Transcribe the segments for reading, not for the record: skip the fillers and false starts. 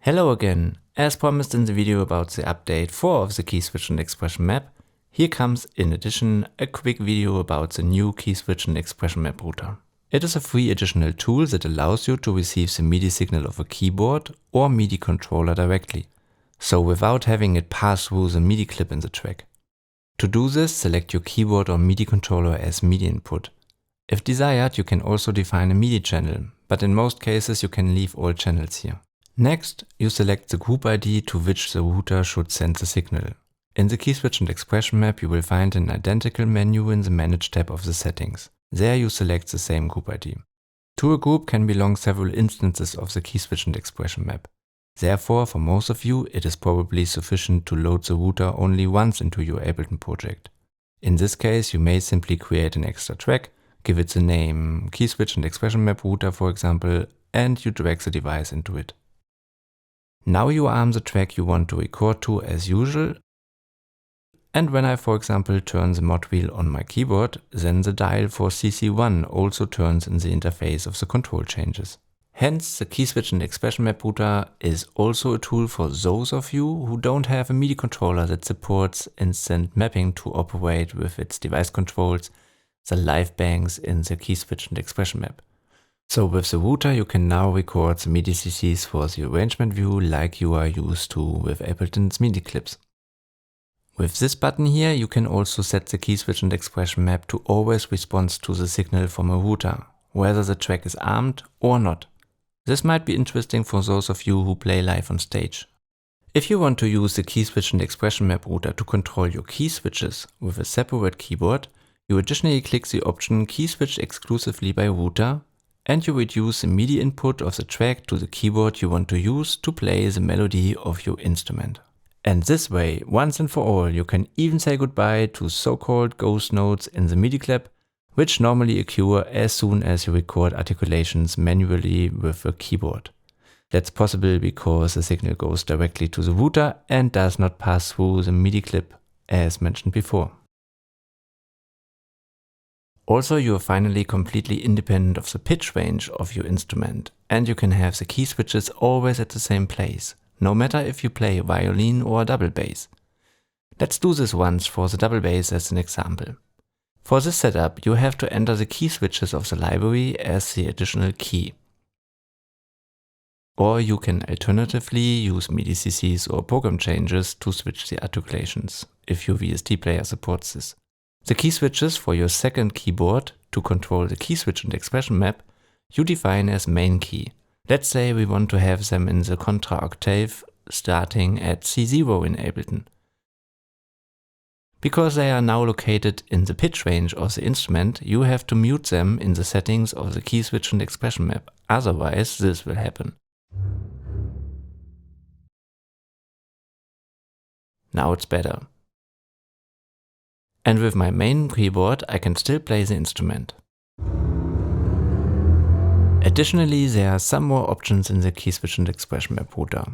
Hello again. As promised in the video about the update 4 of the KeySwitch Expression Map, here comes in addition a quick video about the new KeySwitch Expression Map router. It is a free additional tool that allows you to receive the MIDI signal of a keyboard or MIDI controller directly, so without having it pass through the MIDI clip in the track. To do this, select your keyboard or MIDI controller as MIDI input. If desired, you can also define a MIDI channel, but in most cases you can leave all channels here. Next, you select the group ID to which the router should send the signal. In the KeySwitch Expression Map you will find an identical menu in the Manage tab of the settings. There you select the same group ID. To a group can belong several instances of the KeySwitch Expression Map. Therefore, for most of you, it is probably sufficient to load the router only once into your Ableton project. In this case, you may simply create an extra track, give it the name KeySwitch Expression Map router for example, and you drag the device into it. Now you arm the track you want to record to as usual, and when I for example turn the mod wheel on my keyboard, then the dial for CC1 also turns in the interface of the control changes. Hence, the KeySwitch Expression Map router is also a tool for those of you who don't have a MIDI controller that supports instant mapping to operate with its device controls, the live banks in the KeySwitch Expression Map. So with the router you can now record the MIDI CCs for the arrangement view like you are used to with Ableton's MIDI clips. With this button here you can also set the KeySwitch Expression Map to always respond to the signal from a router, whether the track is armed or not. This might be interesting for those of you who play live on stage. If you want to use the KeySwitch Expression Map router to control your key switches with a separate keyboard, you additionally click the option Key Switch exclusively by router, and you reduce the MIDI input of the track to the keyboard you want to use to play the melody of your instrument. And this way, once and for all, you can even say goodbye to so-called ghost notes in the MIDI clip, which normally occur as soon as you record articulations manually with a keyboard. That's possible because the signal goes directly to the router and does not pass through the MIDI clip, as mentioned before. Also, you are finally completely independent of the pitch range of your instrument, and you can have the key switches always at the same place, no matter if you play a violin or a double bass. Let's do this once for the double bass as an example. For this setup, you have to enter the key switches of the library as the additional key. Or you can alternatively use MIDI CCs or program changes to switch the articulations, if your VST player supports this. The key switches for your second keyboard to control the KeySwitch Expression Map you define as main key. Let's say we want to have them in the contra octave starting at C0 in Ableton. Because they are now located in the pitch range of the instrument, you have to mute them in the settings of the KeySwitch Expression Map, otherwise this will happen. Now it's better. And with my main keyboard I can still play the instrument. Additionally, there are some more options in the KeySwitch Expression Map router.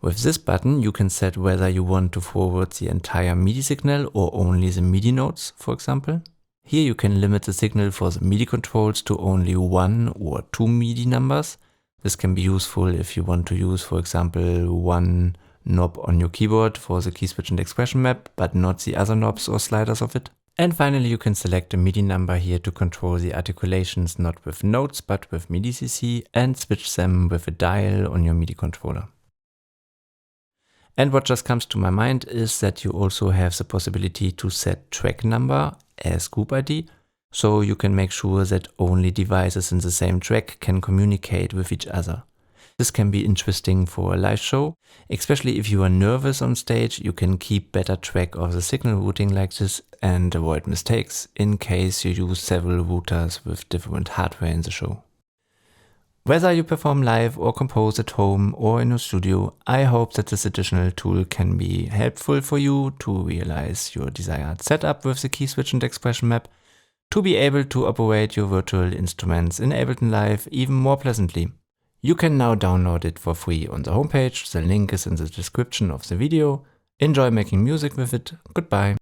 With this button you can set whether you want to forward the entire MIDI signal or only the MIDI notes, for example. Here you can limit the signal for the MIDI controls to only 1 or 2 MIDI numbers. This can be useful if you want to use, for example, one knob on your keyboard for the KeySwitch Expression Map, but not the other knobs or sliders of it. And finally you can select a MIDI number here to control the articulations not with notes but with MIDI CC and switch them with a dial on your MIDI controller. And what just comes to my mind is that you also have the possibility to set track number as group ID, so you can make sure that only devices in the same track can communicate with each other. This can be interesting for a live show, especially if you are nervous on stage. You can keep better track of the signal routing like this and avoid mistakes in case you use several routers with different hardware in the show. Whether you perform live or compose at home or in a studio, I hope that this additional tool can be helpful for you to realize your desired setup with the KeySwitch Expression Map, to be able to operate your virtual instruments in Ableton Live even more pleasantly. You can now download it for free on the homepage, the link is in the description of the video. Enjoy making music with it, goodbye.